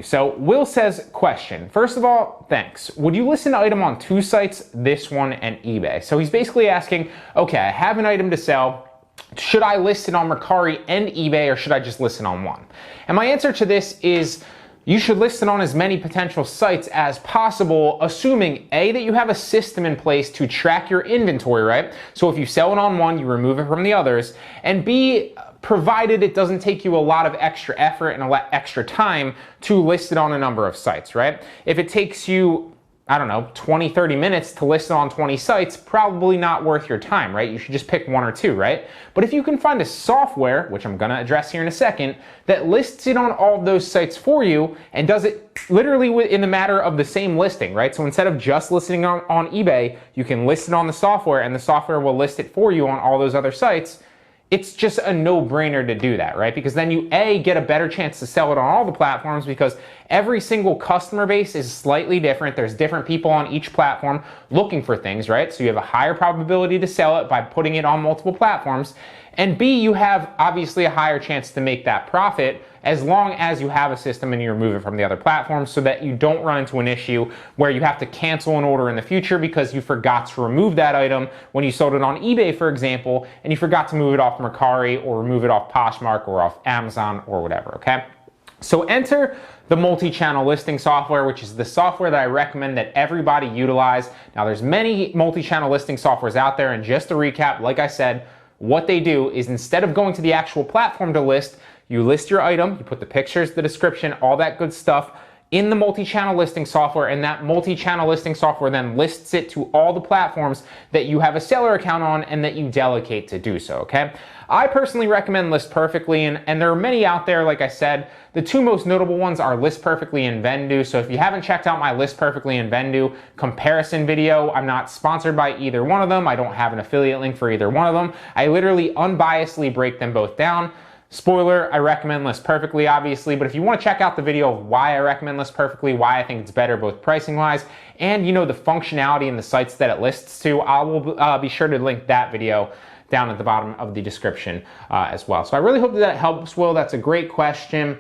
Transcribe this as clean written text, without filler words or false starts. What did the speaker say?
So Will says, question. First of all, thanks. Would you list an item on two sites, this one and eBay? So he's basically asking, okay, I have an item to sell. Should I list it on Mercari and eBay, or should I just list it on one? And my answer to this is you should list it on as many potential sites as possible, assuming A, that you have a system in place to track your inventory, right? So if you sell it on one, you remove it from the others, and B, provided it doesn't take you a lot of extra effort and a lot extra time to list it on a number of sites, right? If it takes you, I don't know, 20, 30 minutes to list it on 20 sites, probably not worth your time, right? You should just pick one or two, right? But if you can find a software, which I'm gonna address here in a second, that lists it on all of those sites for you and does it literally in the matter of the same listing, right? So instead of just listing on eBay, you can list it on the software and the software will list it for you on all those other sites. It's just a no-brainer to do that, right? Because then you, A, get a better chance to sell it on all the platforms because every single customer base is slightly different. There's different people on each platform looking for things, right? So you have a higher probability to sell it by putting it on multiple platforms. And B, you have obviously a higher chance to make that profit as long as you have a system and you remove it from the other platforms so that you don't run into an issue where you have to cancel an order in the future because you forgot to remove that item when you sold it on eBay, for example, and you forgot to move it off Mercari or remove it off Poshmark or off Amazon or whatever, okay? So enter the multi-channel listing software, which is the software that I recommend that everybody utilize. Now there's many multi-channel listing softwares out there, and just to recap, like I said, what they do is instead of going to the actual platform to list, you list your item, you put the pictures, the description, all that good stuff in the multi-channel listing software, and that multi-channel listing software then lists it to all the platforms that you have a seller account on and that you delegate to do so, okay? I personally recommend List Perfectly, and there are many out there, like I said. The two most notable ones are List Perfectly and Vendoo, so if you haven't checked out my List Perfectly and Vendoo comparison video, I'm not sponsored by either one of them. I don't have an affiliate link for either one of them. I literally unbiasedly break them both down. Spoiler, I recommend List Perfectly, obviously, but if you want to check out the video of why I recommend List Perfectly, why I think it's better both pricing-wise and, you know, the functionality and the sites that it lists to, I will be sure to link that video down at the bottom of the description as well. So I really hope that helps, Will. That's a great question.